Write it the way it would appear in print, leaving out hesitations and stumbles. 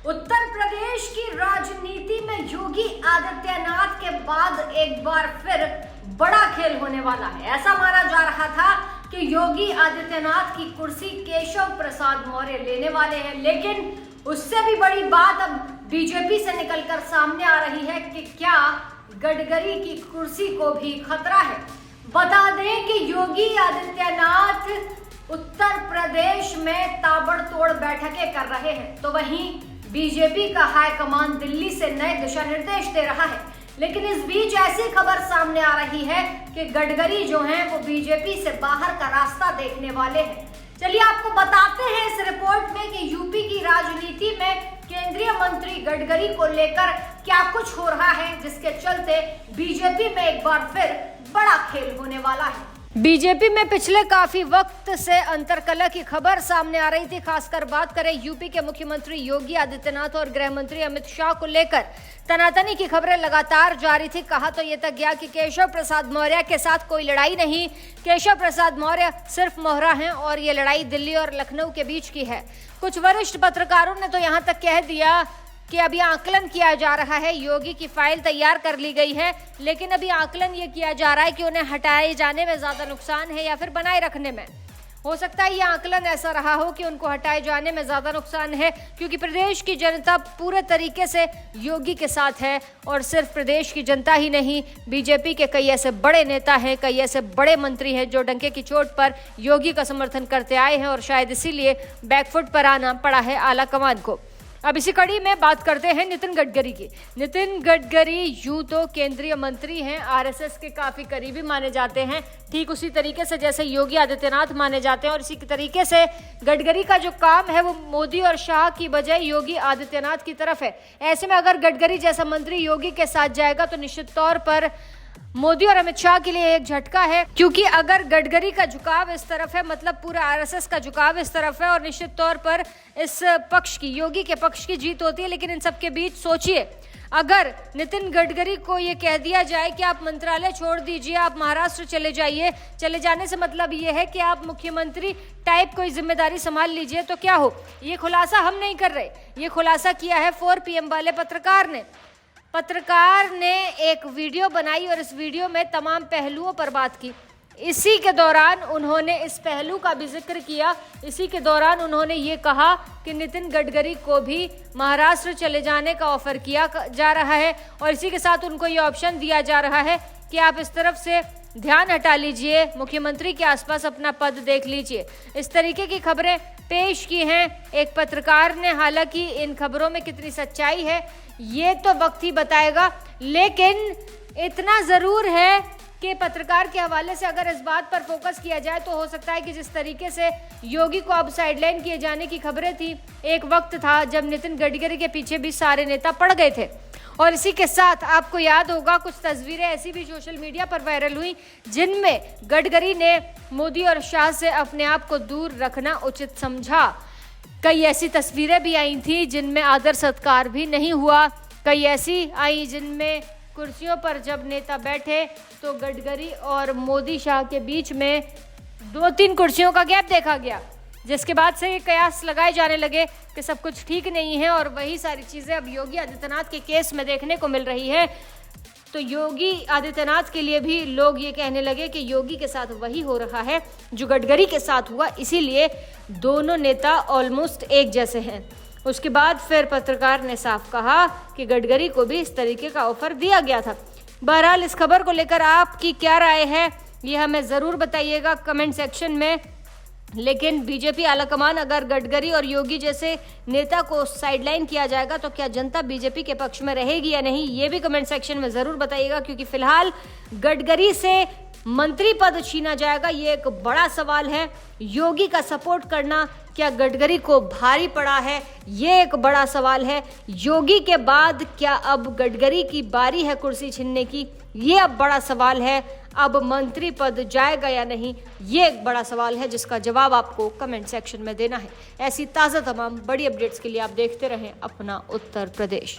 उत्तर प्रदेश की राजनीति में योगी आदित्यनाथ के बाद एक बार फिर बड़ा खेल होने वाला है। ऐसा माना जा रहा था कि योगी आदित्यनाथ की कुर्सी केशव प्रसाद मौर्य लेने वाले हैं, लेकिन उससे भी बड़ी बात अब बीजेपी से निकलकर सामने आ रही है कि क्या गडकरी की कुर्सी को भी खतरा है। बता दें कि योगी आदित्यनाथ उत्तर प्रदेश में ताबड़तोड़ बैठकें कर रहे हैं, तो वहीं बीजेपी का हाईकमान दिल्ली से नए दिशा निर्देश दे रहा है। लेकिन इस बीच ऐसी खबर सामने आ रही है कि गडकरी जो हैं वो बीजेपी से बाहर का रास्ता देखने वाले हैं। चलिए आपको बताते हैं इस रिपोर्ट में कि यूपी की राजनीति में केंद्रीय मंत्री गडकरी को लेकर क्या कुछ हो रहा है, जिसके चलते बीजेपी में एक बार फिर बड़ा खेल होने वाला है। बीजेपी में पिछले काफी वक्त से अंतर्कलह की खबर सामने आ रही थी। खासकर बात करें यूपी के मुख्यमंत्री योगी आदित्यनाथ और गृह मंत्री अमित शाह को लेकर तनातनी की खबरें लगातार जारी थी। कहा तो ये तक गया कि केशव प्रसाद मौर्य के साथ कोई लड़ाई नहीं, केशव प्रसाद मौर्य सिर्फ मोहरा हैं और ये लड़ाई दिल्ली और लखनऊ के बीच की है। कुछ वरिष्ठ पत्रकारों ने तो यहाँ तक कह दिया कि अभी आकलन किया जा रहा है, योगी की फाइल तैयार कर ली गई है, लेकिन अभी आकलन ये किया जा रहा है कि उन्हें हटाए जाने में ज्यादा नुकसान है या फिर बनाए रखने में। हो सकता है ये आकलन ऐसा रहा हो कि उनको हटाए जाने में ज्यादा नुकसान है, क्योंकि प्रदेश की जनता पूरे तरीके से योगी के साथ है। और सिर्फ प्रदेश की जनता ही नहीं, बीजेपी के कई ऐसे बड़े नेता हैं, कई ऐसे बड़े मंत्री हैं जो डंके की चोट पर योगी का समर्थन करते आए हैं और शायद इसीलिए बैकफुट पर आना पड़ा है आला कमान को। अब इसी कड़ी में बात करते हैं नितिन गडकरी की। नितिन गडकरी यूं तो केंद्रीय मंत्री हैं, आरएसएस के काफी करीबी माने जाते हैं, ठीक उसी तरीके से जैसे योगी आदित्यनाथ माने जाते हैं। और इसी तरीके से गडकरी का जो काम है वो मोदी और शाह की बजाय योगी आदित्यनाथ की तरफ है। ऐसे में अगर गडकरी जैसा मंत्री योगी के साथ जाएगा तो निश्चित तौर पर मोदी और अमित शाह के लिए एक झटका है, क्योंकि अगर गडकरी का झुकाव इस तरफ है मतलब पूरा आरएसएस का झुकाव इस तरफ है और निश्चित तौर पर इस पक्ष की, योगी के पक्ष की जीत होती है। लेकिन इन सब के बीच सोचिए, अगर नितिन गडकरी को ये कह दिया जाए कि आप मंत्रालय छोड़ दीजिए, आप महाराष्ट्र चले जाइए, चले जाने से मतलब ये है कि आप मुख्यमंत्री टाइप कोई जिम्मेदारी संभाल लीजिए, तो क्या हो। ये खुलासा हम नहीं कर रहे, ये खुलासा किया है 4PM वाले पत्रकार ने एक वीडियो बनाई और इस वीडियो में तमाम पहलुओं पर बात की। इसी के दौरान उन्होंने इस पहलू का भी जिक्र किया। इसी के दौरान उन्होंने ये कहा कि नितिन गडकरी को भी महाराष्ट्र चले जाने का ऑफर किया जा रहा है और इसी के साथ उनको ये ऑप्शन दिया जा रहा है कि आप इस तरफ से ध्यान हटा लीजिए, मुख्यमंत्री के आसपास अपना पद देख लीजिए। इस तरीके की खबरें पेश की हैं एक पत्रकार ने। हालांकि इन खबरों में कितनी सच्चाई है ये तो वक्त ही बताएगा, लेकिन इतना जरूर है कि पत्रकार के हवाले से अगर इस बात पर फोकस किया जाए तो हो सकता है कि जिस तरीके से योगी को अब साइडलाइन किए जाने की खबरें थी, एक वक्त था जब नितिन गडकरी के पीछे भी सारे नेता पड़ गए थे। और इसी के साथ आपको याद होगा कुछ तस्वीरें ऐसी भी सोशल मीडिया पर वायरल हुई जिनमें गडकरी ने मोदी और शाह से अपने आप को दूर रखना उचित समझा। कई ऐसी तस्वीरें भी आई थी जिनमें आदर सत्कार भी नहीं हुआ, कई ऐसी आई जिनमें कुर्सियों पर जब नेता बैठे तो गडकरी और मोदी शाह के बीच में 2-3 कुर्सियों का गैप देखा गया, जिसके बाद से ये कयास लगाए जाने लगे कि सब कुछ ठीक नहीं है। और वही सारी चीज़ें अब योगी आदित्यनाथ के केस में देखने को मिल रही है। तो योगी आदित्यनाथ के लिए भी लोग ये कहने लगे कि योगी के साथ वही हो रहा है जो गडकरी के साथ हुआ, इसीलिए दोनों नेता ऑलमोस्ट एक जैसे हैं। उसके बाद फिर पत्रकार ने साफ कहा कि गडकरी को भी इस तरीके का ऑफर दिया गया था। बहरहाल इस खबर को लेकर आपकी क्या राय है ये हमें ज़रूर बताइएगा कमेंट सेक्शन में। लेकिन बीजेपी आलाकमान अगर गडकरी और योगी जैसे नेता को साइडलाइन किया जाएगा तो क्या जनता बीजेपी के पक्ष में रहेगी या नहीं, ये भी कमेंट सेक्शन में ज़रूर बताइएगा। क्योंकि फिलहाल गडकरी से मंत्री पद छीना जाएगा, ये एक बड़ा सवाल है। योगी का सपोर्ट करना क्या गडकरी को भारी पड़ा है, ये एक बड़ा सवाल है। योगी के बाद क्या अब गडकरी की बारी है कुर्सी छीनने की, ये अब बड़ा सवाल है। अब मंत्री पद जाएगा या नहीं, ये एक बड़ा सवाल है जिसका जवाब आपको कमेंट सेक्शन में देना है। ऐसी ताज़ा तमाम बड़ी अपडेट्स के लिए आप देखते रहें अपना उत्तर प्रदेश।